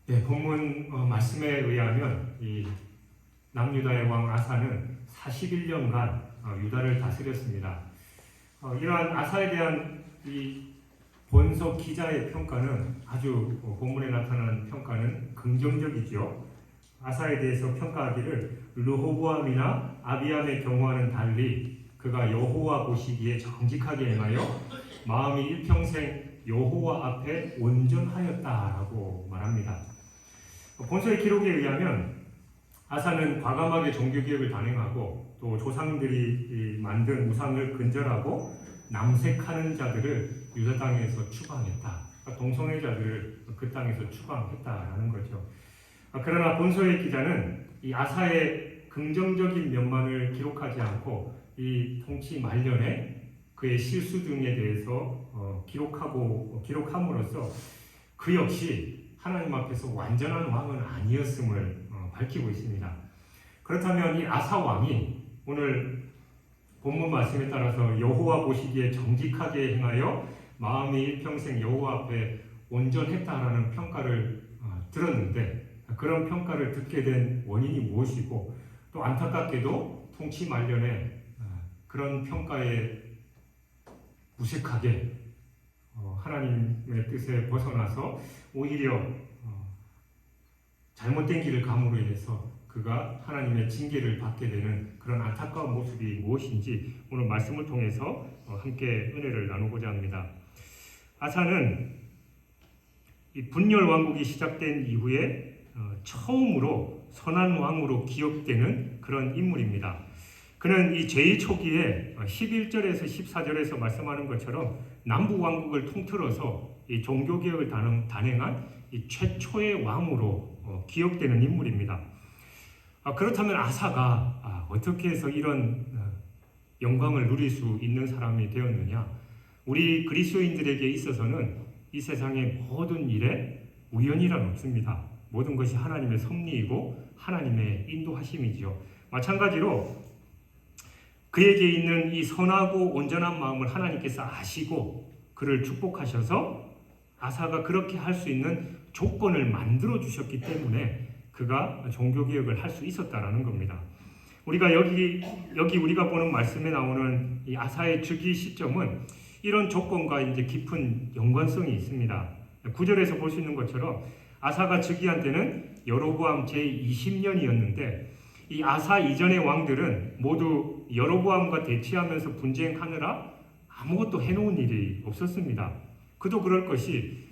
네, 본문 말씀에 의하면 이 남유다의 왕 아사는 41년간 유다를 다스렸습니다. 이러한 아사에 대한 이 본서 기자의 평가는 아주 본문에 나타나는 평가는 긍정적이죠. 아사에 대해서 평가하기를 르호보암이나 아비암의 경우와는 달리 그가 여호와 보시기에 정직하게 행하여 마음이 일평생 여호와 앞에 온전하였다라고 말합니다. 본서의 기록에 의하면 아사는 과감하게 종교개혁을 단행하고 또 조상들이 만든 우상을 근절하고 남색하는 자들을 유다 땅에서 추방했다. 그러니까 동성애자들을 그 땅에서 추방했다라는 거죠. 그러나 본서의 기자는 이 아사의 긍정적인 면만을 기록하지 않고 이 통치 말년에 그의 실수 등에 대해서 기록함으로써 그 역시 하나님 앞에서 완전한 왕은 아니었음을 밝히고 있습니다. 그렇다면 이 아사 왕이 오늘 본문 말씀에 따라서 여호와 보시기에 정직하게 행하여 마음이 일평생 여호와 앞에 온전했다라는 평가를 들었는데 그런 평가를 듣게 된 원인이 무엇이고 또 안타깝게도 통치 말년에 그런 평가에 무색하게 하나님의 뜻에 벗어나서 오히려 잘못된 길을 감으로 인해서 그가 하나님의 징계를 받게 되는 그런 안타까운 모습이 무엇인지 오늘 말씀을 통해서 함께 은혜를 나누고자 합니다. 아사는 이 분열 왕국이 시작된 이후에 처음으로 선한 왕으로 기억되는 그런 인물입니다. 그는 이 제2 초기에 11절에서 14절에서 말씀하는 것처럼 남부 왕국을 통틀어서 이 종교개혁을 단행한 이 최초의 왕으로 기억되는 인물입니다. 그렇다면 아사가 어떻게 해서 이런 영광을 누릴 수 있는 사람이 되었느냐? 우리 그리스도인들에게 있어서는 이 세상의 모든 일에 우연이란 없습니다. 모든 것이 하나님의 섭리이고 하나님의 인도하심이죠. 마찬가지로 그에게 있는 이 선하고 온전한 마음을 하나님께서 아시고 그를 축복하셔서 아사가 그렇게 할 수 있는 조건을 만들어 주셨기 때문에 그가 종교개혁을 할 수 있었다라는 겁니다. 우리가 여기 우리가 보는 말씀에 나오는 이 아사의 즉위 시점은 이런 조건과 이제 깊은 연관성이 있습니다. 9절에서 볼 수 있는 것처럼 아사가 즉위한 때는 여로보암 제20년이었는데 이 아사 이전의 왕들은 모두 여로보암과 대치하면서 분쟁하느라 아무것도 해놓은 일이 없었습니다. 그도 그럴 것이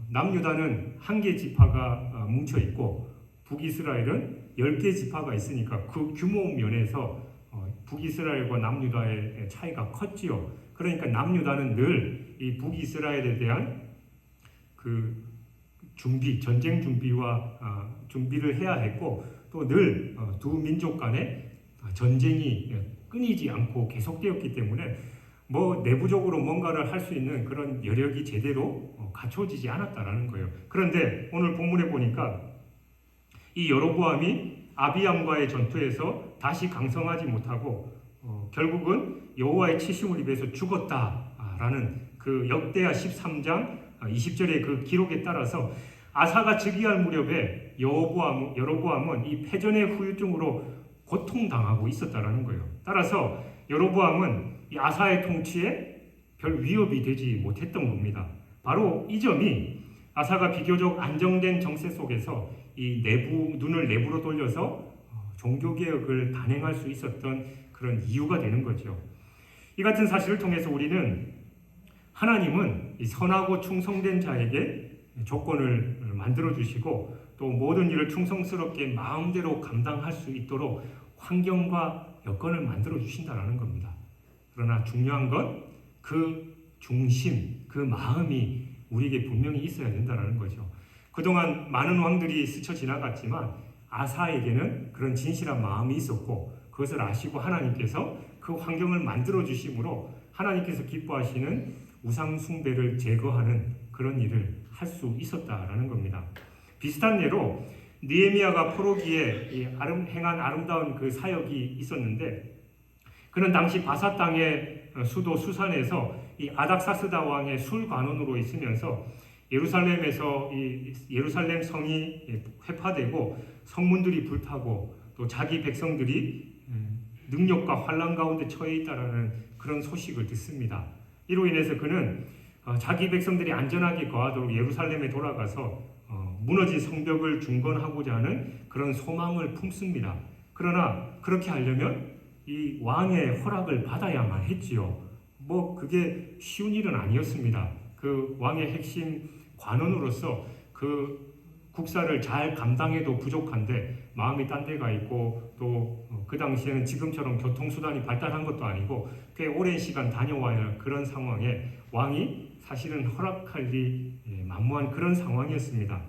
남유다는 1개 지파가 뭉쳐 있고 북이스라엘은 10개 지파가 있으니까 그 규모 면에서 북이스라엘과 남유다의 차이가 컸지요. 그러니까 남유다는 늘 이 북이스라엘에 대한 그 전쟁 준비와 준비를 해야 했고 또 늘 두 민족 간의 전쟁이 끊이지 않고 계속되었기 때문에 내부적으로 뭔가를 할 수 있는 그런 여력이 제대로 갖춰지지 않았다라는 거예요. 그런데 오늘 본문에 보니까 이 여로보암이 아비암과의 전투에서 다시 강성하지 못하고 결국은 여호와의 치심을 입에서 죽었다라는 그 역대하 13장 20절의 그 기록에 따라서 아사가 즉위할 무렵에 여로보암은 이 패전의 후유증으로 고통당하고 있었다라는 거예요. 따라서 여로보암은 이 아사의 통치에 별 위협이 되지 못했던 겁니다. 바로 이 점이 아사가 비교적 안정된 정세 속에서 이 눈을 내부로 돌려서 종교개혁을 단행할 수 있었던 그런 이유가 되는 거죠. 이 같은 사실을 통해서 우리는 하나님은 이 선하고 충성된 자에게 조건을 만들어 주시고 또 모든 일을 충성스럽게 마음대로 감당할 수 있도록 환경과 여건을 만들어 주신다는 겁니다. 그러나 중요한 건 그 중심, 그 마음이 우리에게 분명히 있어야 된다는 거죠. 그동안 많은 왕들이 스쳐 지나갔지만 아사에게는 그런 진실한 마음이 있었고 그것을 아시고 하나님께서 그 환경을 만들어 주심으로 하나님께서 기뻐하시는 우상 숭배를 제거하는 그런 일을 할 수 있었다라는 겁니다. 비슷한 예로 느헤미야가 포로기에 행한 아름다운 그 사역이 있었는데 그는 당시 바사 땅의 수도 수산에서 이 아닥사스다 왕의 술관원으로 있으면서 예루살렘에서 이 예루살렘 성이 회파되고 성문들이 불타고 또 자기 백성들이 능력과 환난 가운데 처해 있다라는 그런 소식을 듣습니다. 이로 인해서 그는 자기 백성들이 안전하게 거하도록 예루살렘에 돌아가서 무너진 성벽을 중건하고자 하는 그런 소망을 품습니다. 그러나 그렇게 하려면 이 왕의 허락을 받아야만 했지요. 그게 쉬운 일은 아니었습니다. 그 왕의 핵심 관원으로서 그 국사를 잘 감당해도 부족한데 마음이 딴 데가 있고 또 그 당시에는 지금처럼 교통수단이 발달한 것도 아니고 꽤 오랜 시간 다녀와야 할 그런 상황에 왕이 사실은 허락할 리 만무한 그런 상황이었습니다.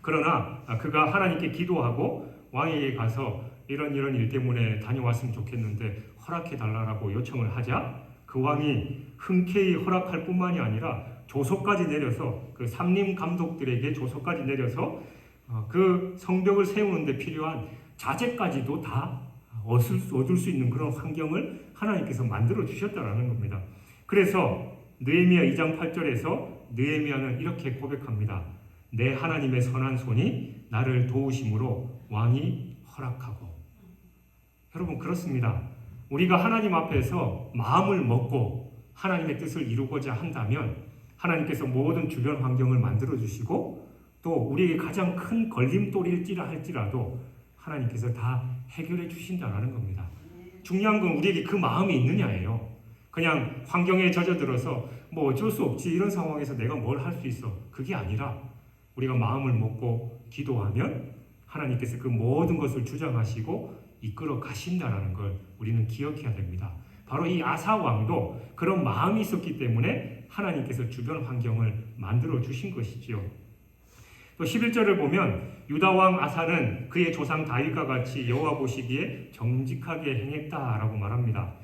그러나 그가 하나님께 기도하고 왕에게 가서 이런 일 때문에 다녀왔으면 좋겠는데 허락해달라고 요청을 하자 그 왕이 흔쾌히 허락할 뿐만이 아니라 조서까지 내려서 그 삼림 감독들에게 조서까지 내려서 그 성벽을 세우는데 필요한 자재까지도 다 얻을 수 있는 그런 환경을 하나님께서 만들어 주셨다라는 겁니다. 그래서 느헤미야 2장 8절에서 느헤미야는 이렇게 고백합니다. 내 하나님의 선한 손이 나를 도우심으로 왕이 허락하고. 여러분 그렇습니다. 우리가 하나님 앞에서 마음을 먹고 하나님의 뜻을 이루고자 한다면 하나님께서 모든 주변 환경을 만들어 주시고 또 우리에게 가장 큰 걸림돌일지라 할지라도 하나님께서 다 해결해 주신다는 겁니다. 중요한 건 우리에게 그 마음이 있느냐예요. 그냥 환경에 젖어들어서 어쩔 수 없지 이런 상황에서 내가 뭘 할 수 있어. 그게 아니라 우리가 마음을 먹고 기도하면 하나님께서 그 모든 것을 주장하시고 이끌어 가신다는 걸 우리는 기억해야 됩니다. 바로 이 아사 왕도 그런 마음이 있었기 때문에 하나님께서 주변 환경을 만들어 주신 것이지요. 또 11절을 보면 유다 왕 아사는 그의 조상 다윗과 같이 여호와 보시기에 정직하게 행했다라고 말합니다.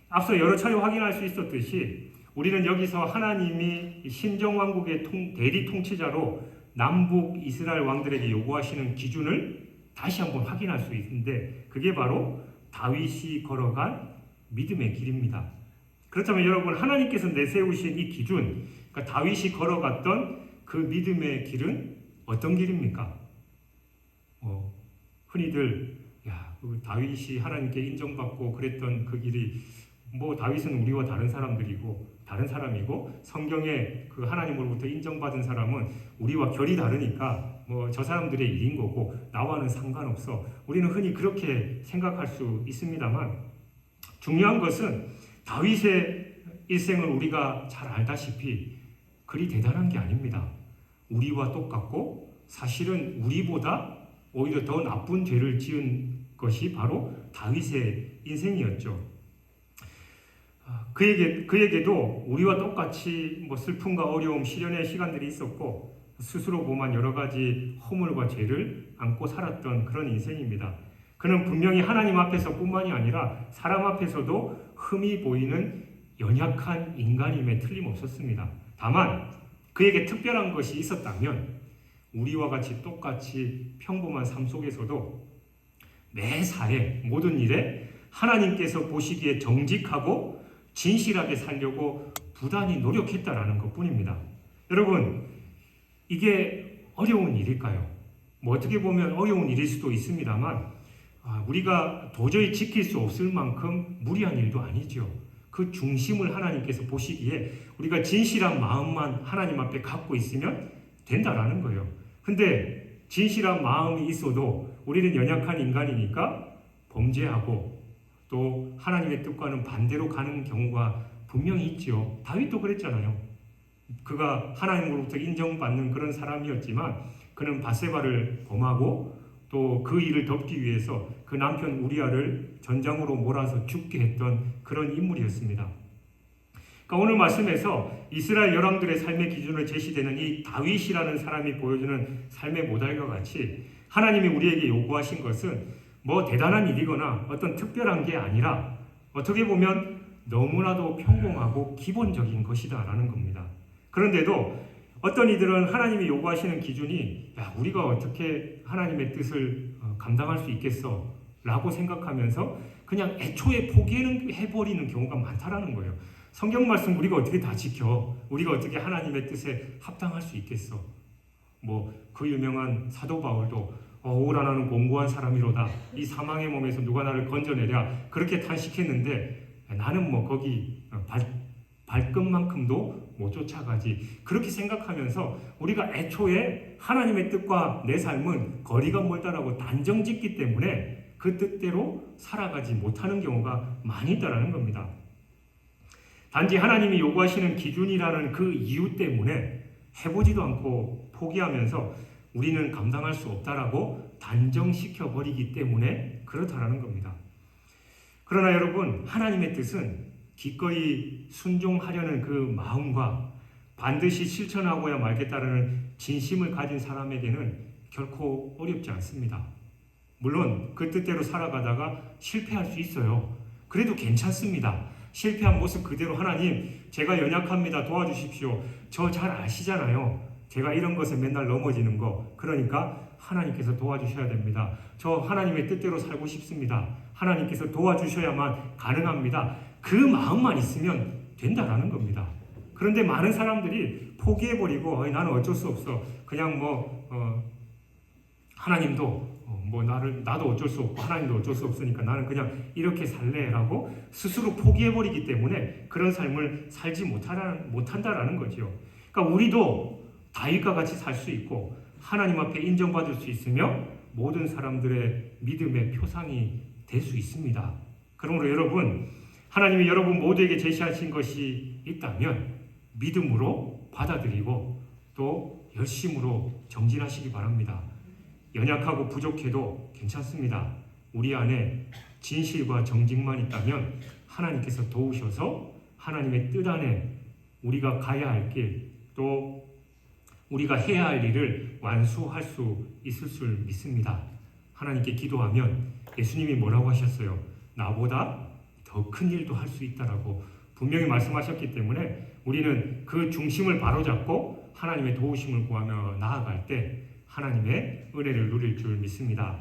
앞서 여러 차례 확인할 수 있었듯이 우리는 여기서 하나님이 신정왕국의 대리 통치자로 남북 이스라엘 왕들에게 요구하시는 기준을 다시 한번 확인할 수 있는데 그게 바로 다윗이 걸어간 믿음의 길입니다. 그렇다면 여러분 하나님께서 내세우신 이 기준, 그러니까 다윗이 걸어갔던 그 믿음의 길은 어떤 길입니까? 흔히들 다윗이 하나님께 인정받고 그랬던 그 길이 다윗은 우리와 다른 사람이고 성경에 그 하나님으로부터 인정받은 사람은 우리와 결이 다르니까 저 사람들의 일인 거고 나와는 상관없어. 우리는 흔히 그렇게 생각할 수 있습니다만 중요한 것은 다윗의 일생을 우리가 잘 알다시피 그리 대단한 게 아닙니다. 우리와 똑같고 사실은 우리보다 오히려 더 나쁜 죄를 지은 것이 바로 다윗의 인생이었죠. 그에게도 우리와 똑같이 슬픔과 어려움, 시련의 시간들이 있었고 스스로 범한 여러 가지 허물과 죄를 안고 살았던 그런 인생입니다. 그는 분명히 하나님 앞에서뿐만이 아니라 사람 앞에서도 흠이 보이는 연약한 인간임에 틀림없었습니다. 다만 그에게 특별한 것이 있었다면 우리와 같이 똑같이 평범한 삶 속에서도 매사에 모든 일에 하나님께서 보시기에 정직하고 진실하게 살려고 부단히 노력했다라는 것뿐입니다. 여러분 이게 어려운 일일까요? 어떻게 보면 어려운 일일 수도 있습니다만 우리가 도저히 지킬 수 없을 만큼 무리한 일도 아니죠. 그 중심을 하나님께서 보시기에 우리가 진실한 마음만 하나님 앞에 갖고 있으면 된다라는 거예요. 근데 진실한 마음이 있어도 우리는 연약한 인간이니까 범죄하고 또 하나님의 뜻과는 반대로 가는 경우가 분명히 있죠. 다윗도 그랬잖아요. 그가 하나님으로부터 인정받는 그런 사람이었지만 그는 밧세바를 범하고 또 그 일을 덮기 위해서 그 남편 우리아를 전장으로 몰아서 죽게 했던 그런 인물이었습니다. 그러니까 오늘 말씀에서 이스라엘 열왕들의 삶의 기준으로 제시되는 이 다윗이라는 사람이 보여주는 삶의 모델과 같이 하나님이 우리에게 요구하신 것은 대단한 일이거나 어떤 특별한 게 아니라 어떻게 보면 너무나도 평범하고 기본적인 것이다라는 겁니다. 그런데도 어떤 이들은 하나님이 요구하시는 기준이 우리가 어떻게 하나님의 뜻을 감당할 수 있겠어 라고 생각하면서 그냥 애초에 포기해버리는 경우가 많다라는 거예요. 성경 말씀 우리가 어떻게 다 지켜? 우리가 어떻게 하나님의 뜻에 합당할 수 있겠어? 그 유명한 사도 바울도 오라 나는 공고한 사람이로다. 이 사망의 몸에서 누가 나를 건져내랴. 그렇게 탄식했는데 나는 거기 발끝만큼도 못 쫓아가지. 그렇게 생각하면서 우리가 애초에 하나님의 뜻과 내 삶은 거리가 멀다라고 단정짓기 때문에 그 뜻대로 살아가지 못하는 경우가 많이 있다는 겁니다. 단지 하나님이 요구하시는 기준이라는 그 이유 때문에 해보지도 않고 포기하면서 우리는 감당할 수 없다라고 단정시켜 버리기 때문에 그렇다라는 겁니다. 그러나 여러분, 하나님의 뜻은 기꺼이 순종하려는 그 마음과 반드시 실천하고야 말겠다라는 진심을 가진 사람에게는 결코 어렵지 않습니다. 물론 그 뜻대로 살아가다가 실패할 수 있어요. 그래도 괜찮습니다. 실패한 모습 그대로 하나님, 제가 연약합니다. 도와주십시오. 저 잘 아시잖아요. 제가 이런 것에 맨날 넘어지는 거. 그러니까 하나님께서 도와주셔야 됩니다. 저 하나님의 뜻대로 살고 싶습니다. 하나님께서 도와주셔야만 가능합니다. 그 마음만 있으면 된다라는 겁니다. 그런데 많은 사람들이 포기해버리고 나는 어쩔 수 없어. 그냥 하나님도 나도 어쩔 수 없고 하나님도 어쩔 수 없으니까 나는 그냥 이렇게 살래라고 스스로 포기해버리기 때문에 그런 삶을 살지 못한다라는 거죠. 그러니까 우리도 다윗과 같이 살 수 있고 하나님 앞에 인정받을 수 있으며 모든 사람들의 믿음의 표상이 될 수 있습니다. 그러므로 여러분, 하나님이 여러분 모두에게 제시하신 것이 있다면 믿음으로 받아들이고 또 열심으로 정진하시기 바랍니다. 연약하고 부족해도 괜찮습니다. 우리 안에 진실과 정직만 있다면 하나님께서 도우셔서 하나님의 뜻 안에 우리가 가야 할 길, 또 우리가 해야 할 일을 완수할 수 있을 줄 믿습니다. 하나님께 기도하면 예수님이 뭐라고 하셨어요? 나보다 더 큰 일도 할 수 있다라고 분명히 말씀하셨기 때문에 우리는 그 중심을 바로잡고 하나님의 도우심을 구하며 나아갈 때 하나님의 은혜를 누릴 줄 믿습니다.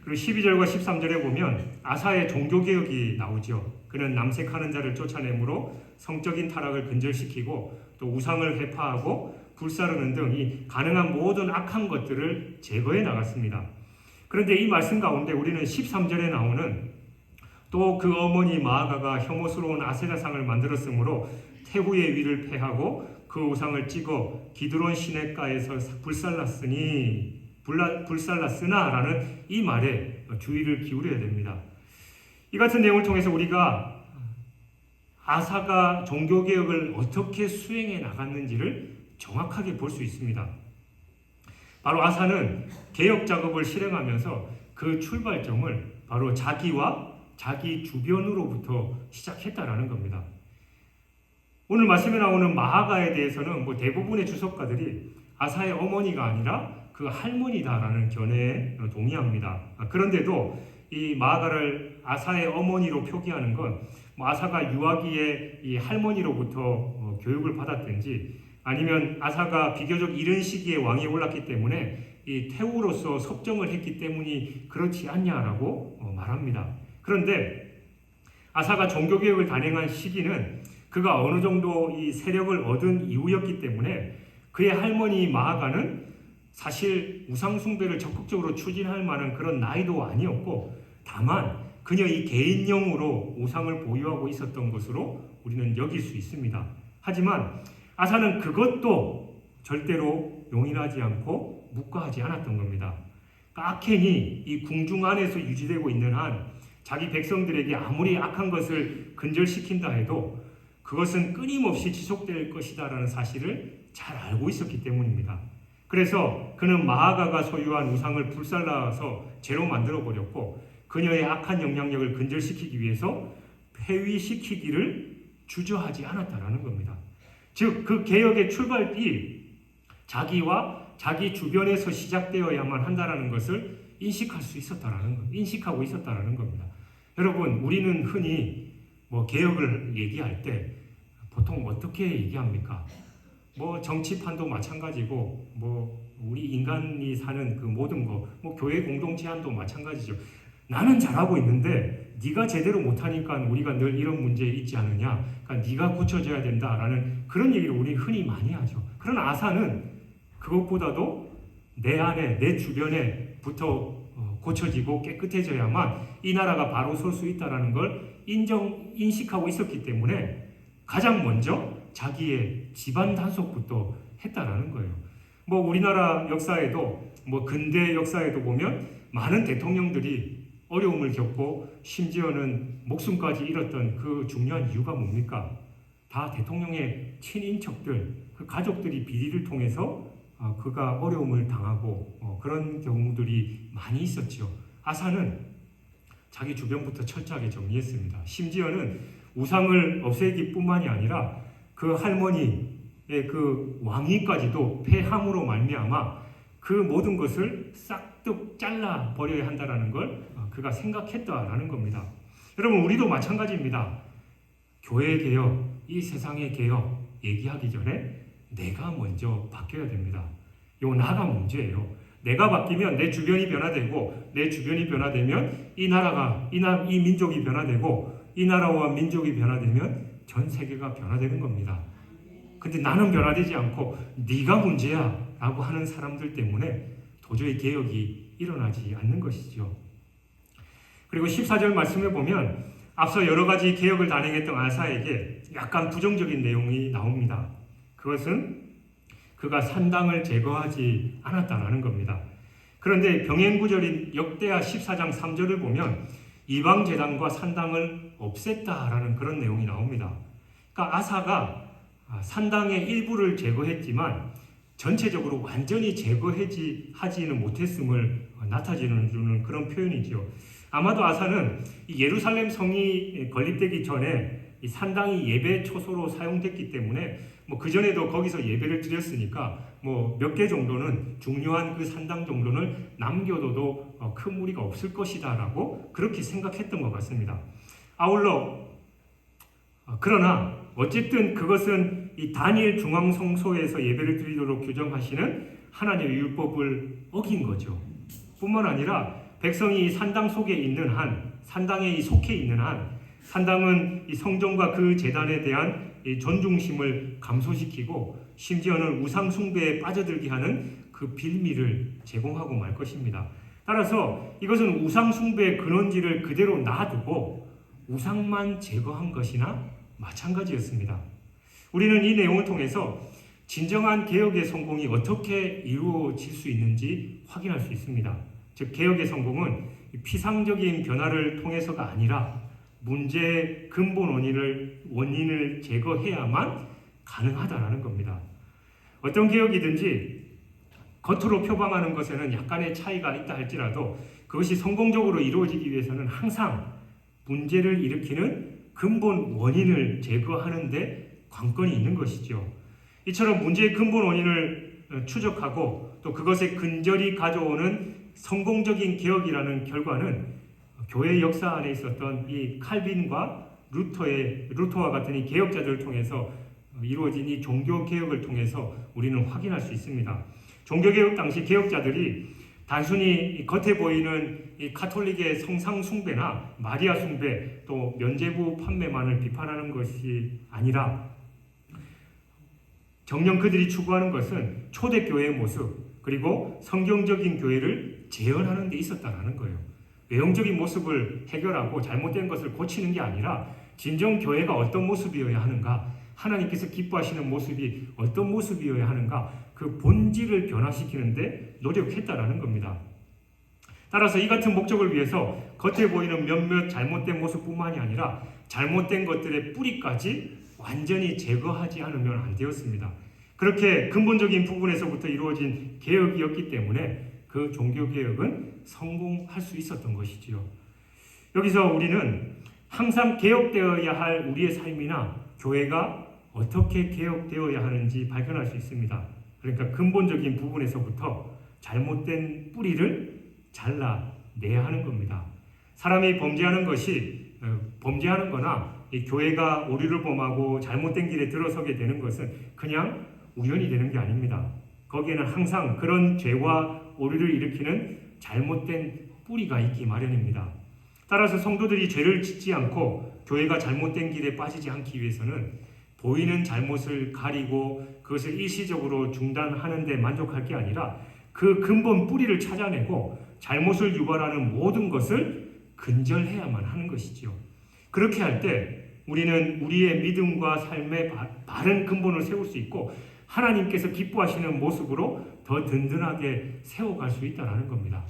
그리고 12절과 13절에 보면 아사의 종교개혁이 나오죠. 그는 남색하는 자를 쫓아내므로 성적인 타락을 근절시키고 또 우상을 회파하고 불사르는 등 이 가능한 모든 악한 것들을 제거해 나갔습니다. 그런데 이 말씀 가운데 우리는 13절에 나오는 또 그 어머니 마아가가 혐오스러운 아세라상을 만들었으므로 태후의 위를 패하고 그 우상을 찍어 기드론 시냇가에서 불살랐으나라는 이 말에 주의를 기울여야 됩니다. 이 같은 내용을 통해서 우리가 아사가 종교개혁을 어떻게 수행해 나갔는지를 정확하게 볼 수 있습니다. 바로 아사는 개혁 작업을 실행하면서 그 출발점을 바로 자기와 자기 주변으로부터 시작했다라는 겁니다. 오늘 말씀에 나오는 마아가에 대해서는 대부분의 주석가들이 아사의 어머니가 아니라 그 할머니다라는 견해에 동의합니다. 그런데도 이 마아가를 아사의 어머니로 표기하는 건 아사가 유아기에 이 할머니로부터 교육을 받았든지 아니면 아사가 비교적 이른 시기에 왕위에 올랐기 때문에 이 태후로서 섭정을 했기 때문이 그렇지 않냐라고 말합니다. 그런데 아사가 종교개혁을 단행한 시기는 그가 어느 정도 이 세력을 얻은 이후였기 때문에 그의 할머니 마아가는 사실 우상숭배를 적극적으로 추진할 만한 그런 나이도 아니었고 다만 그녀의 개인용으로 우상을 보유하고 있었던 것으로 우리는 여길 수 있습니다. 하지만 아사는 그것도 절대로 용인하지 않고 묵과하지 않았던 겁니다. 아켄이 이 궁중 안에서 유지되고 있는 한 자기 백성들에게 아무리 악한 것을 근절시킨다 해도 그것은 끊임없이 지속될 것이다라는 사실을 잘 알고 있었기 때문입니다. 그래서 그는 마아가가 소유한 우상을 불살라서 죄로 만들어버렸고 그녀의 악한 영향력을 근절시키기 위해서 폐위시키기를 주저하지 않았다라는 겁니다. 즉, 그 개혁의 출발이 자기와 자기 주변에서 시작되어야만 한다라는 것을 인식하고 있었다라는 겁니다. 여러분, 우리는 흔히 개혁을 얘기할 때 보통 어떻게 얘기합니까? 정치판도 마찬가지고 우리 인간이 사는 그 모든 거, 교회 공동체 안도 마찬가지죠. 나는 잘하고 있는데 네가 제대로 못하니까 우리가 늘 이런 문제에 있지 않느냐. 그러니까 네가 고쳐져야 된다라는 그런 얘기를 우리 흔히 많이 하죠. 그러나 아사는 그것보다도 내 안에 내 주변에부터 고쳐지고 깨끗해져야만 이 나라가 바로 설 수 있다라는 걸 인식하고 있었기 때문에 가장 먼저 자기의 집안 단속부터 했다라는 거예요. 뭐 우리나라 역사에도 뭐 근대 역사에도 보면 많은 대통령들이 어려움을 겪고 심지어는 목숨까지 잃었던 그 중요한 이유가 뭡니까? 다 대통령의 친인척들, 그 가족들이 비리를 통해서 그가 어려움을 당하고 그런 경우들이 많이 있었죠. 아사는 자기 주변부터 철저하게 정리했습니다. 심지어는 우상을 없애기뿐만이 아니라 그 할머니의 그 왕위까지도 폐함으로 말미암아 그 모든 것을 싹둑 잘라 버려야 한다라는 걸 그가 생각했다라는 겁니다. 여러분 우리도 마찬가지입니다. 교회 개혁, 이 세상의 개혁 얘기하기 전에 내가 먼저 바뀌어야 됩니다. 요 나가 문제예요. 내가 바뀌면 내 주변이 변화되고 내 주변이 변화되면 이 나라가 이 민족이 변화되고 이 나라와 민족이 변화되면 전 세계가 변화되는 겁니다. 근데 나는 변화되지 않고 네가 문제야 라고 하는 사람들 때문에 도저히 개혁이 일어나지 않는 것이죠. 그리고 14절 말씀에 보면 앞서 여러 가지 개혁을 단행했던 아사에게 약간 부정적인 내용이 나옵니다. 그것은 그가 산당을 제거하지 않았다라는 겁니다. 그런데 병행구절인 역대하 14장 3절을 보면 이방 제단과 산당을 없앴다라는 그런 내용이 나옵니다. 그러니까 아사가 산당의 일부를 제거했지만 전체적으로 완전히 제거하지는 못했음을 나타내는 그런 표현이죠. 아마도 아사는 예루살렘 성이 건립되기 전에 이 산당이 예배 초소로 사용됐기 때문에 뭐 그전에도 거기서 예배를 드렸으니까 뭐 몇 개 정도는 중요한 그 산당 정도는 남겨둬도 큰 무리가 없을 것이다라고 그렇게 생각했던 것 같습니다. 아울러 그러나 어쨌든 그것은 이 다니엘 중앙성소에서 예배를 드리도록 규정하시는 하나님의 율법을 어긴 거죠. 뿐만 아니라 백성이 산당 속에 있는 한, 산당에 속해 있는 한, 산당은 이 성전과 그 제단에 대한 이 존중심을 감소시키고 심지어는 우상 숭배에 빠져들게 하는 그 빌미를 제공하고 말 것입니다. 따라서 이것은 우상 숭배의 근원지를 그대로 놔두고 우상만 제거한 것이나 마찬가지였습니다. 우리는 이 내용을 통해서 진정한 개혁의 성공이 어떻게 이루어질 수 있는지 확인할 수 있습니다. 즉 개혁의 성공은 피상적인 변화를 통해서가 아니라 문제의 근본 원인을 제거해야만 가능하다라는 겁니다. 어떤 개혁이든지 겉으로 표방하는 것에는 약간의 차이가 있다 할지라도 그것이 성공적으로 이루어지기 위해서는 항상 문제를 일으키는 근본 원인을 제거하는 데 관건이 있는 것이죠. 이처럼 문제의 근본 원인을 추적하고 또 그것에 근절히 가져오는 성공적인 개혁이라는 결과는 교회 역사 안에 있었던 이 칼빈과 루터와 같은 이 개혁자들을 통해서 이루어진 이 종교개혁을 통해서 우리는 확인할 수 있습니다. 종교개혁 당시 개혁자들이 단순히 겉에 보이는 이 가톨릭의 성상 숭배나 마리아 숭배 또 면죄부 판매만을 비판하는 것이 아니라 정녕 그들이 추구하는 것은 초대교회의 모습 그리고 성경적인 교회를 재현하는 데 있었다는 거예요. 외형적인 모습을 해결하고 잘못된 것을 고치는 게 아니라 진정 교회가 어떤 모습이어야 하는가, 하나님께서 기뻐하시는 모습이 어떤 모습이어야 하는가, 그 본질을 변화시키는데 노력했다라는 겁니다. 따라서 이 같은 목적을 위해서 겉에 보이는 몇몇 잘못된 모습뿐만이 아니라 잘못된 것들의 뿌리까지 완전히 제거하지 않으면 안 되었습니다. 그렇게 근본적인 부분에서부터 이루어진 개혁이었기 때문에 그 종교개혁은 성공할 수 있었던 것이지요. 여기서 우리는 항상 개혁되어야 할 우리의 삶이나 교회가 어떻게 개혁되어야 하는지 발견할 수 있습니다. 그러니까 근본적인 부분에서부터 잘못된 뿌리를 잘라내야 하는 겁니다. 사람이 범죄하는 거나 이 교회가 오류를 범하고 잘못된 길에 들어서게 되는 것은 그냥 우연이 되는 게 아닙니다. 거기에는 항상 그런 죄와 오류를 일으키는 잘못된 뿌리가 있기 마련입니다. 따라서 성도들이 죄를 짓지 않고 교회가 잘못된 길에 빠지지 않기 위해서는 보이는 잘못을 가리고 그것을 일시적으로 중단하는 데 만족할 게 아니라 그 근본 뿌리를 찾아내고 잘못을 유발하는 모든 것을 근절해야만 하는 것이지요. 그렇게 할 때 우리는 우리의 믿음과 삶의 바른 근본을 세울 수 있고 하나님께서 기뻐하시는 모습으로 더 든든하게 세워갈 수 있다는 겁니다.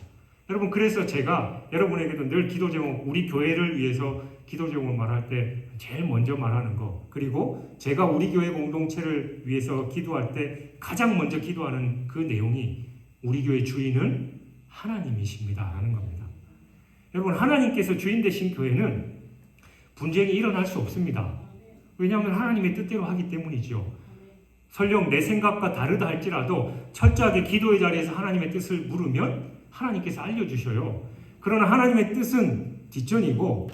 여러분, 그래서 제가 여러분에게도 늘 기도 제목, 우리 교회를 위해서 기도 제목을 말할 때 제일 먼저 말하는 거, 그리고 제가 우리 교회 공동체를 위해서 기도할 때 가장 먼저 기도하는 그 내용이 우리 교회 주인은 하나님이십니다 라는 겁니다. 여러분, 하나님께서 주인 되신 교회는 분쟁이 일어날 수 없습니다. 왜냐하면 하나님의 뜻대로 하기 때문이죠. 설령 내 생각과 다르다 할지라도 철저하게 기도의 자리에서 하나님의 뜻을 물으면 하나님께서 알려주셔요. 그러나 하나님의 뜻은 뒷전이고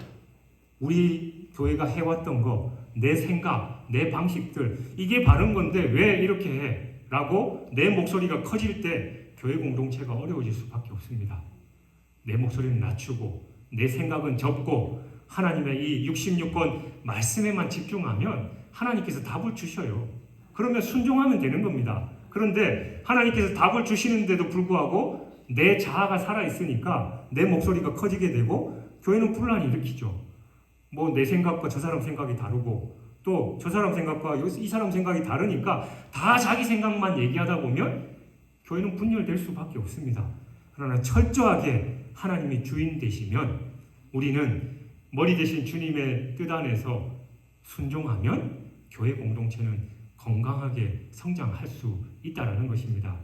우리 교회가 해왔던 거, 내 생각, 내 방식들, 이게 바른 건데 왜 이렇게 해? 라고 내 목소리가 커질 때 교회 공동체가 어려워질 수밖에 없습니다. 내 목소리는 낮추고 내 생각은 접고 하나님의 이 66권 말씀에만 집중하면 하나님께서 답을 주셔요. 그러면 순종하면 되는 겁니다. 그런데 하나님께서 답을 주시는데도 불구하고 내 자아가 살아있으니까 내 목소리가 커지게 되고 교회는 분란을 일으키죠. 뭐 내 생각과 저 사람 생각이 다르고 또 저 사람 생각과 이 사람 생각이 다르니까 다 자기 생각만 얘기하다 보면 교회는 분열될 수밖에 없습니다. 그러나 철저하게 하나님이 주인 되시면 우리는 머리 대신 주님의 뜻 안에서 순종하면 교회 공동체는 건강하게 성장할 수 있다는 것입니다.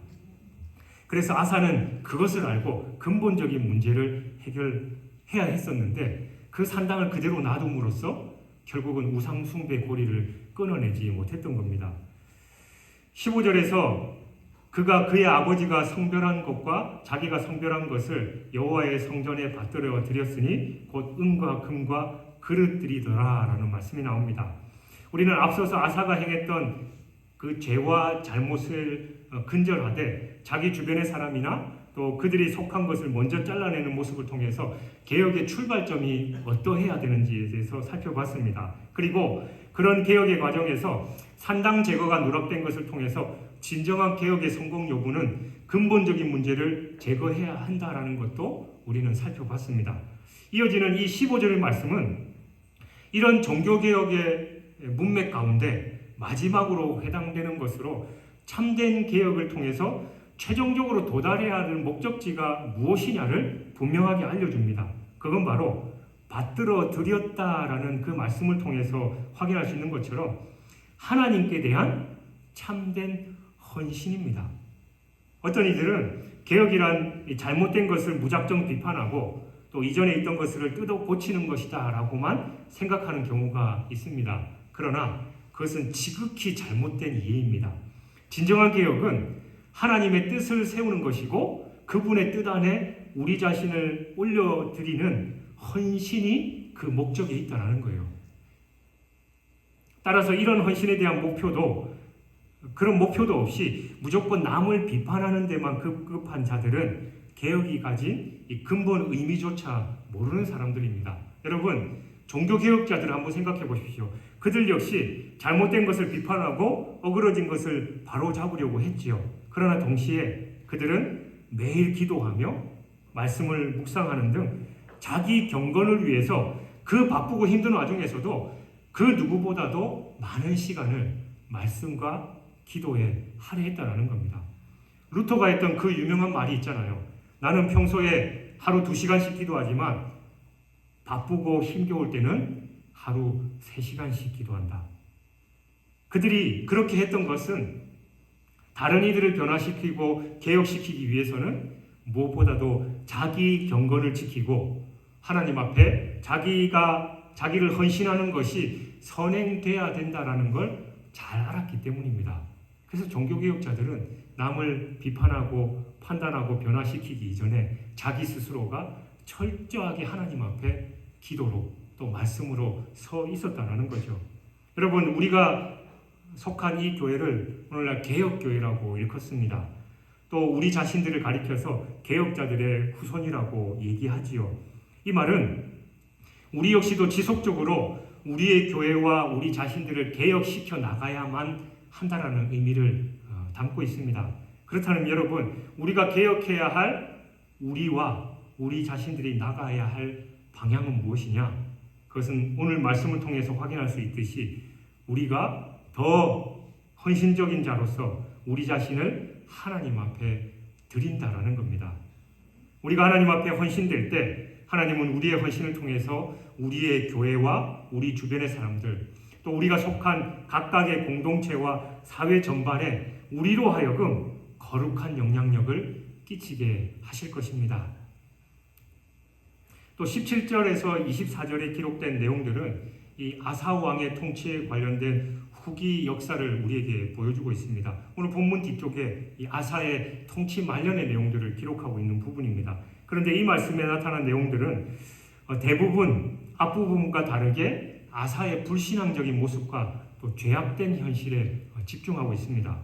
그래서 아사는 그것을 알고 근본적인 문제를 해결해야 했었는데 그 산당을 그대로 놔둠으로써 결국은 우상 숭배 고리를 끊어내지 못했던 겁니다. 15절에서 그가 그의 아버지가 성별한 것과 자기가 성별한 것을 여호와의 성전에 받들어 드렸으니 곧 은과 금과 그릇들이더라 라는 말씀이 나옵니다. 우리는 앞서서 아사가 행했던 그 죄와 잘못을 근절하되 자기 주변의 사람이나 또 그들이 속한 것을 먼저 잘라내는 모습을 통해서 개혁의 출발점이 어떠해야 되는지에 대해서 살펴봤습니다. 그리고 그런 개혁의 과정에서 산당 제거가 누락된 것을 통해서 진정한 개혁의 성공 여부는 근본적인 문제를 제거해야 한다라는 것도 우리는 살펴봤습니다. 이어지는 이 15절의 말씀은 이런 종교개혁의 문맥 가운데 마지막으로 해당되는 것으로 참된 개혁을 통해서 최종적으로 도달해야 하는 목적지가 무엇이냐를 분명하게 알려줍니다. 그건 바로 받들어 드렸다라는 그 말씀을 통해서 확인할 수 있는 것처럼 하나님께 대한 참된 헌신입니다. 어떤 이들은 개혁이란 잘못된 것을 무작정 비판하고 또 이전에 있던 것을 뜯어 고치는 것이다 라고만 생각하는 경우가 있습니다. 그러나 그것은 지극히 잘못된 이해입니다. 진정한 개혁은 하나님의 뜻을 세우는 것이고 그분의 뜻 안에 우리 자신을 올려드리는 헌신이 그 목적에 있다는 거예요. 따라서 이런 헌신에 대한 목표도 그런 목표도 없이 무조건 남을 비판하는 데만 급급한 자들은 개혁이 가진 이 근본 의미조차 모르는 사람들입니다. 여러분, 종교개혁자들을 한번 생각해 보십시오. 그들 역시 잘못된 것을 비판하고 어그러진 것을 바로잡으려고 했지요. 그러나 동시에 그들은 매일 기도하며 말씀을 묵상하는 등 자기 경건을 위해서 그 바쁘고 힘든 와중에서도 그 누구보다도 많은 시간을 말씀과 기도에 할애했다라는 겁니다. 루터가 했던 그 유명한 말이 있잖아요. 나는 평소에 하루 2시간씩 기도하지만 바쁘고 힘겨울 때는 하루 3시간씩 기도한다. 그들이 그렇게 했던 것은 다른 이들을 변화시키고 개혁시키기 위해서는 무엇보다도 자기 경건을 지키고 하나님 앞에 자기를 헌신하는 것이 선행돼야 된다라는 걸 잘 알았기 때문입니다. 그래서 종교개혁자들은 남을 비판하고 판단하고 변화시키기 이전에 자기 스스로가 철저하게 하나님 앞에 기도로 또 말씀으로 서 있었다는 거죠. 여러분, 우리가 속한 이 교회를 오늘날 개혁교회라고 일컫습니다. 또 우리 자신들을 가리켜서 개혁자들의 후손이라고 얘기하지요. 이 말은 우리 역시도 지속적으로 우리의 교회와 우리 자신들을 개혁시켜 나가야만 한다라는 의미를 담고 있습니다. 그렇다면 여러분, 우리가 개혁해야 할 우리와 우리 자신들이 나가야 할 방향은 무엇이냐? 그것은 오늘 말씀을 통해서 확인할 수 있듯이 우리가 더 헌신적인 자로서 우리 자신을 하나님 앞에 드린다라는 겁니다. 우리가 하나님 앞에 헌신될 때 하나님은 우리의 헌신을 통해서 우리의 교회와 우리 주변의 사람들, 또 우리가 속한 각각의 공동체와 사회 전반에 우리로 하여금 거룩한 영향력을 끼치게 하실 것입니다. 또 17절에서 24절에 기록된 내용들은 이 아사 왕의 통치에 관련된 후기 역사를 우리에게 보여주고 있습니다. 오늘 본문 뒤쪽에 이 아사의 통치 말년의 내용들을 기록하고 있는 부분입니다. 그런데 이 말씀에 나타난 내용들은 대부분 앞부분과 다르게 아사의 불신앙적인 모습과 또 죄악된 현실에 집중하고 있습니다.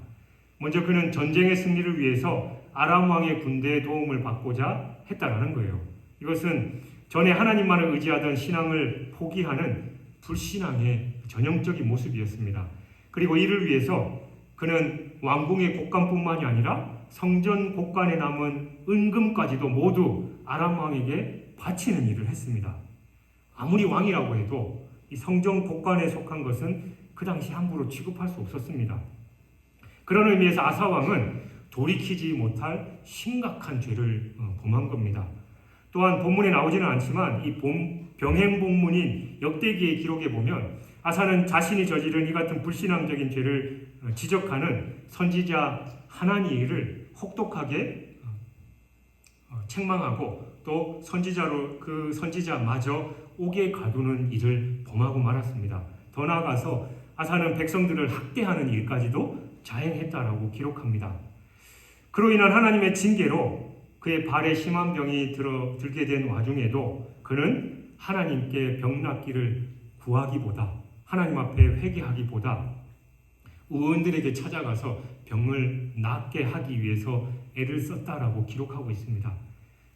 먼저 그는 전쟁의 승리를 위해서 아람 왕의 군대의 도움을 받고자 했다라는 거예요. 이것은 전에 하나님만을 의지하던 신앙을 포기하는 불신앙의 전형적인 모습이었습니다. 그리고 이를 위해서 그는 왕궁의 곡간뿐만이 아니라 성전 곡간에 남은 은금까지도 모두 아람 왕에게 바치는 일을 했습니다. 아무리 왕이라고 해도 이 성전 곡간에 속한 것은 그 당시 함부로 취급할 수 없었습니다. 그런 의미에서 아사 왕은 돌이키지 못할 심각한 죄를 범한 겁니다. 또한 본문에 나오지는 않지만 이 병행본문인 역대기의 기록에 보면 아사는 자신이 저지른 이 같은 불신앙적인 죄를 지적하는 선지자 하나니를 혹독하게 책망하고 또 그 선지자마저 옥에 가두는 일을 범하고 말았습니다. 더 나아가서 아사는 백성들을 학대하는 일까지도 자행했다라고 기록합니다. 그로 인한 하나님의 징계로 그의 발에 심한 병이 들게 된 와중에도 그는 하나님께 병 낫기를 구하기보다 하나님 앞에 회개하기보다 의원들에게 찾아가서 병을 낫게 하기 위해서 애를 썼다라고 기록하고 있습니다.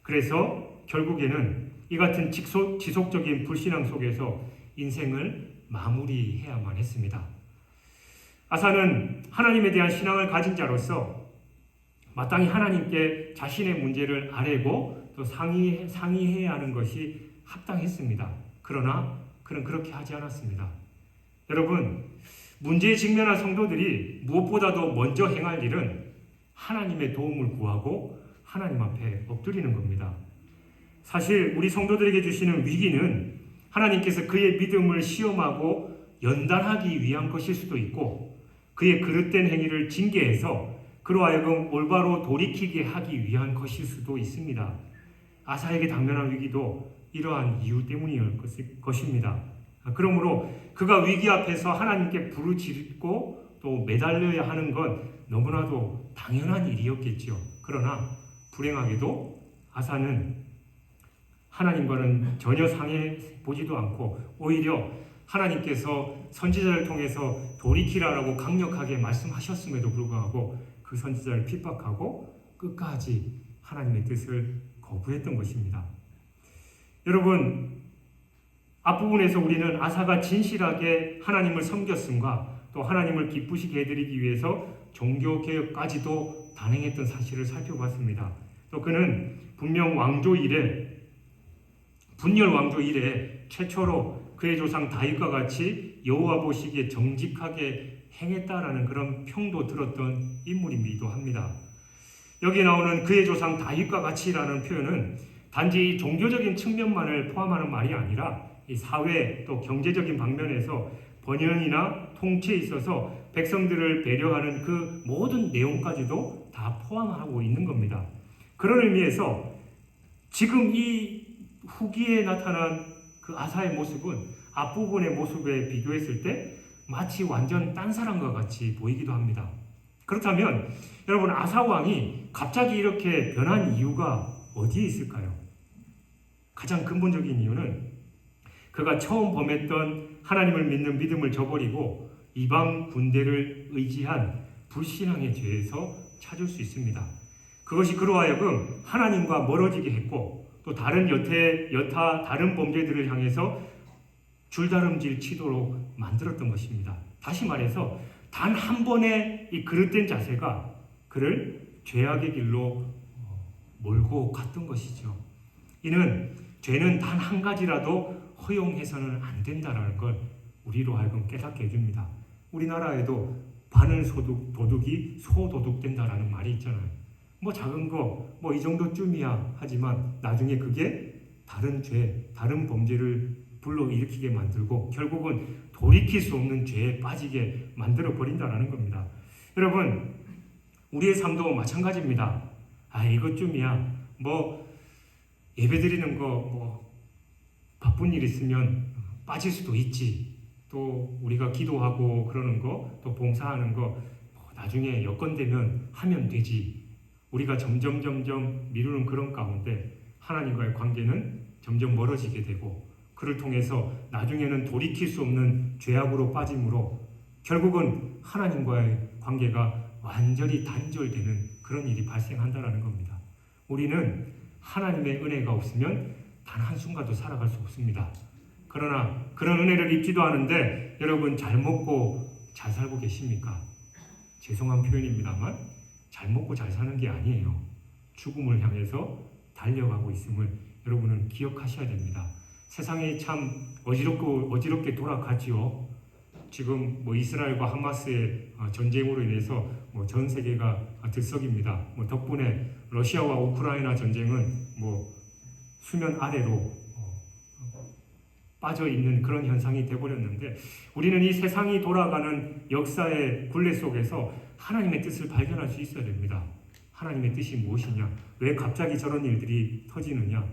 그래서 결국에는 이 같은 지속적인 불신앙 속에서 인생을 마무리해야만 했습니다. 아사는 하나님에 대한 신앙을 가진 자로서 마땅히 하나님께 자신의 문제를 아뢰고 또 상의해야 하는 것이 합당했습니다. 그러나 그는 그렇게 하지 않았습니다. 여러분, 문제에 직면한 성도들이 무엇보다도 먼저 행할 일은 하나님의 도움을 구하고 하나님 앞에 엎드리는 겁니다. 사실 우리 성도들에게 주시는 위기는 하나님께서 그의 믿음을 시험하고 연단하기 위한 것일 수도 있고 그의 그릇된 행위를 징계해서 그로 하여금 올바로 돌이키게 하기 위한 것일 수도 있습니다. 아사에게 당면한 위기도 이러한 이유 때문일 것입니다. 그러므로 그가 위기 앞에서 하나님께 부르짖고 또 매달려야 하는 건 너무나도 당연한 일이었겠지요. 그러나 불행하게도 아사는 하나님과는 전혀 상해 보지도 않고 오히려 하나님께서 선지자를 통해서 돌이키라라고 강력하게 말씀하셨음에도 불구하고 그 선지자를 핍박하고 끝까지 하나님의 뜻을 거부했던 것입니다. 여러분, 앞부분에서 우리는 아사가 진실하게 하나님을 섬겼음과 또 하나님을 기쁘시게 해드리기 위해서 종교개혁까지도 단행했던 사실을 살펴봤습니다. 또 그는 분열 왕조 이래 최초로 그의 조상 다윗과 같이 여호와 보시기에 정직하게 행했다라는 그런 평도 들었던 인물이기도 합니다. 여기 나오는 그의 조상 다윗과 같이라는 표현은 단지 종교적인 측면만을 포함하는 말이 아니라 이 사회 또 경제적인 방면에서 번영이나 통치에 있어서 백성들을 배려하는 그 모든 내용까지도 다 포함하고 있는 겁니다. 그런 의미에서 지금 이 후기에 나타난 그 아사의 모습은 앞부분의 모습에 비교했을 때 마치 완전 딴 사람과 같이 보이기도 합니다. 그렇다면 여러분, 아사 왕이 갑자기 이렇게 변한 이유가 어디에 있을까요? 가장 근본적인 이유는 그가 처음 범했던 하나님을 믿는 믿음을 저버리고 이방 군대를 의지한 불신앙의 죄에서 찾을 수 있습니다. 그것이 그로 하여금 하나님과 멀어지게 했고 또 다른 다른 범죄들을 향해서 줄다름질 치도록 만들었던 것입니다. 다시 말해서 단 한 번의 이 그릇된 자세가 그를 죄악의 길로 몰고 갔던 것이죠. 이는 죄는 단 한 가지라도 허용해서는 안 된다는 걸 우리로 하여금 깨닫게 해줍니다. 우리나라에도 바늘 도둑이 소도둑된다라는 말이 있잖아요. 뭐 작은 거 뭐 이 정도쯤이야 하지만 나중에 그게 다른 죄, 다른 범죄를 불러일으키게 만들고 결국은 돌이킬 수 없는 죄에 빠지게 만들어 버린다라는 겁니다. 여러분, 우리의 삶도 마찬가지입니다. 이것쯤이야. 뭐 예배드리는 거 뭐 바쁜 일 있으면 빠질 수도 있지. 또 우리가 기도하고 그러는 거, 또 봉사하는 거 나중에 여건 되면 하면 되지. 우리가 점점 미루는 그런 가운데 하나님과의 관계는 점점 멀어지게 되고 그를 통해서 나중에는 돌이킬 수 없는 죄악으로 빠짐으로 결국은 하나님과의 관계가 완전히 단절되는 그런 일이 발생한다는 겁니다. 우리는 하나님의 은혜가 없으면 단 한순간도 살아갈 수 없습니다. 그러나 그런 은혜를 입지도 않은데 여러분 잘 먹고 잘 살고 계십니까? 죄송한 표현입니다만 잘 먹고 잘 사는 게 아니에요. 죽음을 향해서 달려가고 있음을 여러분은 기억하셔야 됩니다. 세상이 참 어지럽게 돌아가지요. 지금 뭐 이스라엘과 하마스의 전쟁으로 인해서 뭐 전 세계가 들썩입니다. 뭐 덕분에 러시아와 우크라이나 전쟁은 뭐 수면 아래로 빠져 있는 그런 현상이 되어버렸는데 우리는 이 세상이 돌아가는 역사의 굴레 속에서 하나님의 뜻을 발견할 수 있어야 됩니다. 하나님의 뜻이 무엇이냐? 왜 갑자기 저런 일들이 터지느냐?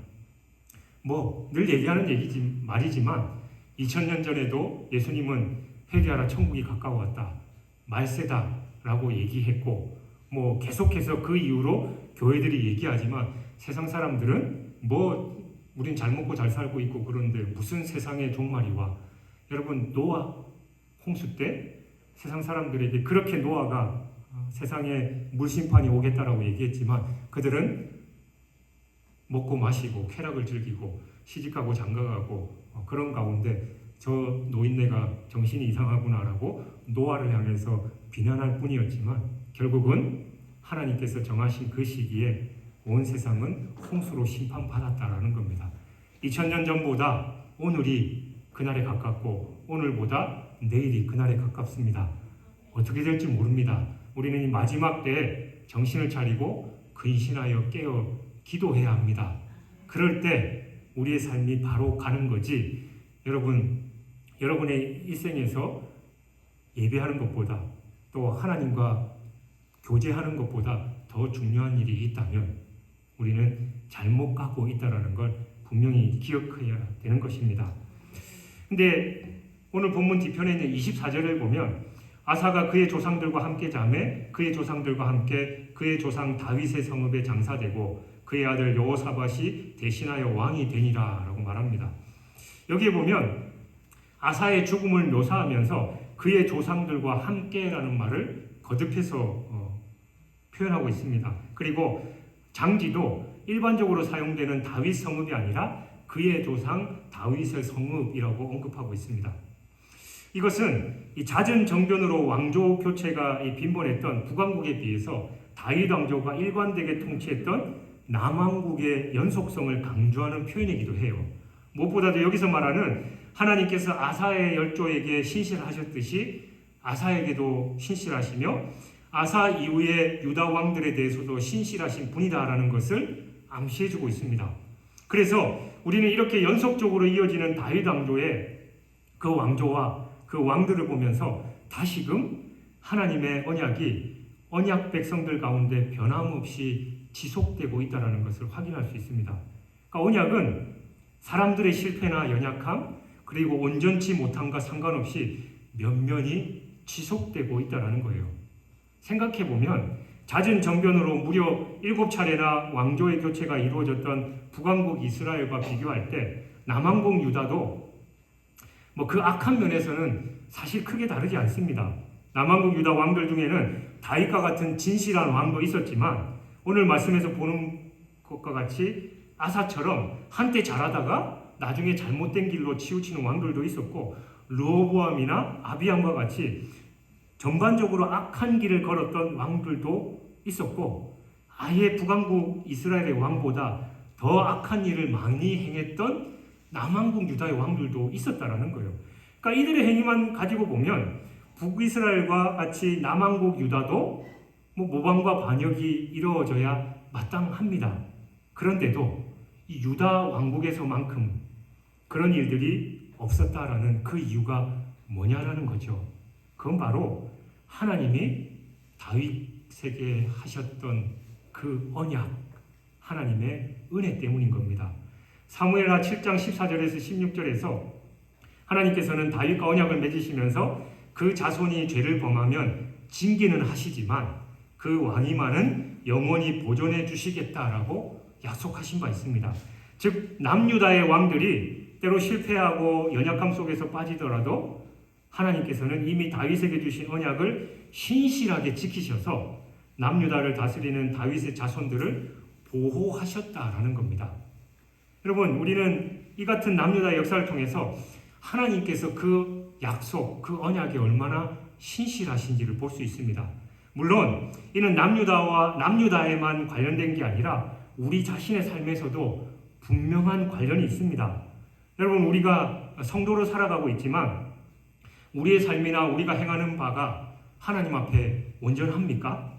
뭐 늘 얘기하는 말이지만 2000년 전에도 예수님은 회개하라 천국이 가까워왔다. 말세다라고 얘기했고 뭐 계속해서 그 이후로 교회들이 얘기하지만 세상 사람들은 뭐 우린 잘 먹고 잘 살고 있고 그런데 무슨 세상의 종말이 와. 여러분 노아 홍수 때 세상 사람들에게 그렇게 노아가 세상에 물심판이 오겠다라고 얘기했지만 그들은 먹고 마시고 쾌락을 즐기고 시집가고 장가가고 그런 가운데 저 노인네가 정신이 이상하구나라고 노아를 향해서 비난할 뿐이었지만 결국은 하나님께서 정하신 그 시기에 온 세상은 홍수로 심판받았다라는 겁니다. 2000년 전보다 오늘이 그날에 가깝고 오늘보다 내일이 그날에 가깝습니다. 어떻게 될지 모릅니다. 우리는 이 마지막 때에 정신을 차리고 근신하여 깨어 기도해야 합니다. 그럴 때 우리의 삶이 바로 가는 거지. 여러분의 일생에서 예배하는 것보다 또 하나님과 교제하는 것보다 더 중요한 일이 있다면 우리는 잘못 가고 있다는 걸 분명히 기억해야 되는 것입니다. 근데 오늘 본문 뒤편에 있는 24절을 보면 아사가 그의 조상들과 함께 자매 그의 조상들과 함께 그의 조상 다윗의 성읍에 장사되고 그의 아들 여호사밧이 대신하여 왕이 되니라 라고 말합니다. 여기에 보면 아사의 죽음을 묘사하면서 그의 조상들과 함께라는 말을 거듭해서 표현하고 있습니다. 그리고 장지도 일반적으로 사용되는 다윗 성읍이 아니라 그의 조상 다윗의 성읍이라고 언급하고 있습니다. 이것은 이 잦은 정변으로 왕조 교체가 빈번했던 북왕국에 비해서 다윗 왕조가 일관되게 통치했던 남왕국의 연속성을 강조하는 표현이기도 해요. 무엇보다도 여기서 말하는 하나님께서 아사의 열조에게 신실하셨듯이 아사에게도 신실하시며 아사 이후의 유다 왕들에 대해서도 신실하신 분이다라는 것을 암시해주고 있습니다. 그래서 우리는 이렇게 연속적으로 이어지는 다윗 왕조의 그 왕조와 그 왕들을 보면서 다시금 하나님의 언약 백성들 가운데 변함없이 지속되고 있다는 것을 확인할 수 있습니다. 그러니까 언약은 사람들의 실패나 연약함 그리고 온전치 못함과 상관없이 면면이 지속되고 있다는 거예요. 생각해보면 잦은 정변으로 무려 7차례나 왕조의 교체가 이루어졌던 북왕국 이스라엘과 비교할 때 남왕국 유다도 그 악한 면에서는 사실 크게 다르지 않습니다. 남왕국 유다 왕들 중에는 다윗과 같은 진실한 왕도 있었지만 오늘 말씀에서 보는 것과 같이 아사처럼 한때 잘하다가 나중에 잘못된 길로 치우치는 왕들도 있었고, 르호보암이나 아비암과 같이 전반적으로 악한 길을 걸었던 왕들도 있었고, 아예 북왕국 이스라엘의 왕보다 더 악한 일을 많이 행했던 남왕국 유다의 왕들도 있었다라는 거예요. 그러니까 이들의 행위만 가지고 보면 북이스라엘과 같이 남왕국 유다도 모방과 반역이 이루어져야 마땅합니다. 그런데도 이 유다 왕국에서만큼 그런 일들이 없었다라는 그 이유가 뭐냐라는 거죠. 그건 바로 하나님이 다윗에게 하셨던 그 언약, 하나님의 은혜 때문인 겁니다. 사무엘하 7장 14절에서 16절에서 하나님께서는 다윗과 언약을 맺으시면서 그 자손이 죄를 범하면 징계는 하시지만 그 왕위만은 영원히 보존해 주시겠다라고 약속하신 바 있습니다. 즉 남유다의 왕들이 때로 실패하고 연약함 속에서 빠지더라도 하나님께서는 이미 다윗에게 주신 언약을 신실하게 지키셔서 남유다를 다스리는 다윗의 자손들을 보호하셨다라는 겁니다. 여러분, 우리는 이 같은 남유다의 역사를 통해서 하나님께서 그 약속, 그 언약이 얼마나 신실하신지를 볼 수 있습니다. 물론 이는 남유다에만 관련된 게 아니라 우리 자신의 삶에서도 분명한 관련이 있습니다. 여러분, 우리가 성도로 살아가고 있지만 우리의 삶이나 우리가 행하는 바가 하나님 앞에 온전합니까?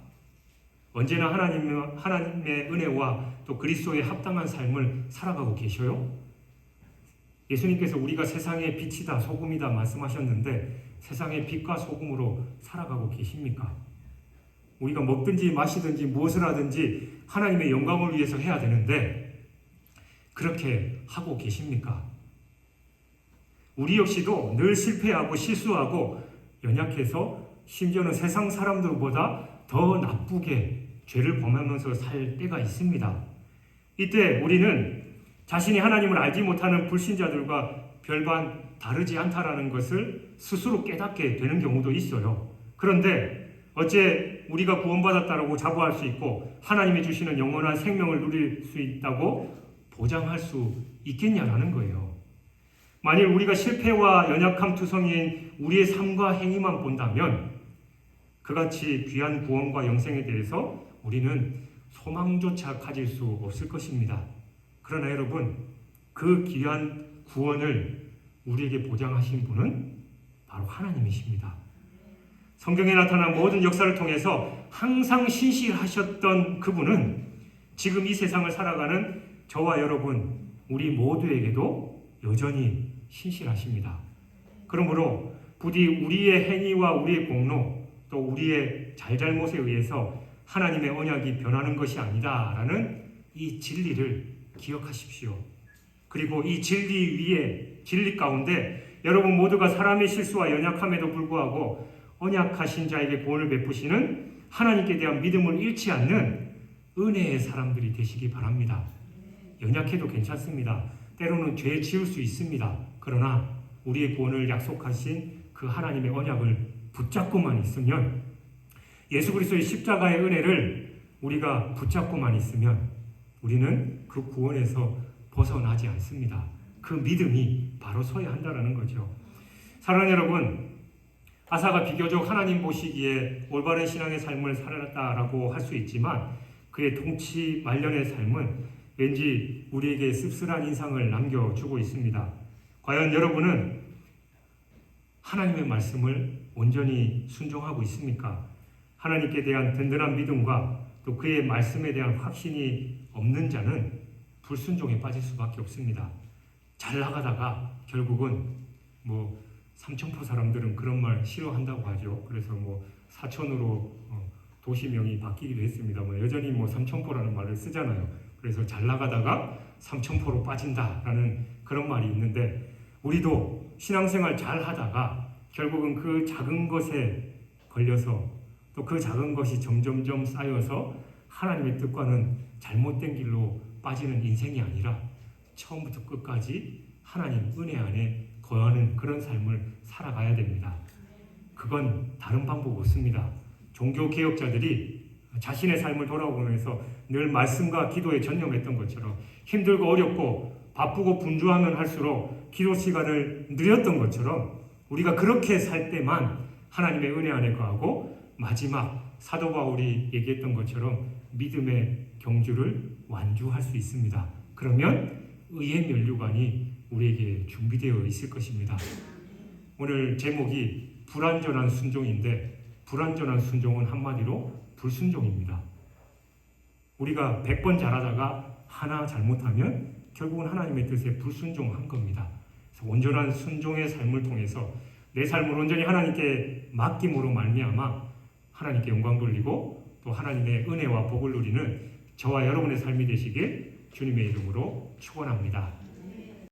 언제나 하나님의 은혜와 또 그리스도의 합당한 삶을 살아가고 계셔요? 예수님께서 우리가 세상의 빛이다, 소금이다 말씀하셨는데 세상의 빛과 소금으로 살아가고 계십니까? 우리가 먹든지 마시든지 무엇을 하든지 하나님의 영광을 위해서 해야 되는데 그렇게 하고 계십니까? 우리 역시도 늘 실패하고 실수하고 연약해서 심지어는 세상 사람들보다 더 나쁘게 죄를 범하면서 살 때가 있습니다. 이때 우리는 자신이 하나님을 알지 못하는 불신자들과 별반 다르지 않다라는 것을 스스로 깨닫게 되는 경우도 있어요. 그런데 어째 우리가 구원받았다라고 자부할 수 있고 하나님이 주시는 영원한 생명을 누릴 수 있다고 보장할 수 있겠냐라는 거예요. 만일 우리가 실패와 연약함 투성이인 우리의 삶과 행위만 본다면 그같이 귀한 구원과 영생에 대해서 우리는 소망조차 가질 수 없을 것입니다. 그러나 여러분, 그 귀한 구원을 우리에게 보장하신 분은 바로 하나님이십니다. 성경에 나타난 모든 역사를 통해서 항상 신실하셨던 그분은 지금 이 세상을 살아가는 저와 여러분, 우리 모두에게도 여전히 신실하십니다. 그러므로 부디 우리의 행위와 우리의 공로 또 우리의 잘잘못에 의해서 하나님의 언약이 변하는 것이 아니다라는 이 진리를 기억하십시오. 그리고 이 진리 가운데 여러분 모두가 사람의 실수와 연약함에도 불구하고 언약하신 자에게 구원을 베푸시는 하나님께 대한 믿음을 잃지 않는 은혜의 사람들이 되시기 바랍니다. 연약해도 괜찮습니다. 때로는 죄 지을 수 있습니다. 그러나 우리의 구원을 약속하신 그 하나님의 언약을 붙잡고만 있으면, 예수 그리스도의 십자가의 은혜를 우리가 붙잡고만 있으면 우리는 그 구원에서 벗어나지 않습니다. 그 믿음이 바로 서야 한다는 거죠. 사랑하는 여러분, 아사가 비교적 하나님 보시기에 올바른 신앙의 삶을 살았다라고 할 수 있지만 그의 통치 말년의 삶은 왠지 우리에게 씁쓸한 인상을 남겨주고 있습니다. 과연 여러분은 하나님의 말씀을 온전히 순종하고 있습니까? 하나님께 대한 든든한 믿음과 또 그의 말씀에 대한 확신이 없는 자는 불순종에 빠질 수밖에 없습니다. 잘 나가다가 결국은 삼천포 사람들은 그런 말 싫어한다고 하죠. 그래서 사천으로 도시명이 바뀌기도 했습니다. 여전히 삼천포라는 말을 쓰잖아요. 그래서 잘 나가다가 삼천포로 빠진다라는 그런 말이 있는데, 우리도 신앙생활 잘 하다가 결국은 그 작은 것에 걸려서 또 그 작은 것이 점점점 쌓여서 하나님의 뜻과는 잘못된 길로 빠지는 인생이 아니라 처음부터 끝까지 하나님 은혜 안에 거하는 그런 삶을 살아가야 됩니다. 그건 다른 방법 없습니다. 종교개혁자들이 자신의 삶을 돌아보면서 늘 말씀과 기도에 전념했던 것처럼 힘들고 어렵고 바쁘고 분주하면 할수록 기도 시간을 늘렸던 것처럼 우리가 그렇게 살 때만 하나님의 은혜 안에 거하고 마지막 사도 바울이 얘기했던 것처럼 믿음의 경주를 완주할 수 있습니다. 그러면 의의 면류관이 우리에게 준비되어 있을 것입니다. 오늘 제목이 불완전한 순종인데 불완전한 순종은 한마디로 불순종입니다. 우리가 100번 잘하다가 하나 잘못하면 결국은 하나님의 뜻에 불순종한 겁니다. 그래서 온전한 순종의 삶을 통해서 내 삶을 온전히 하나님께 맡김으로 말미암아 하나님께 영광 돌리고 또 하나님의 은혜와 복을 누리는 저와 여러분의 삶이 되시길 주님의 이름으로 축원합니다.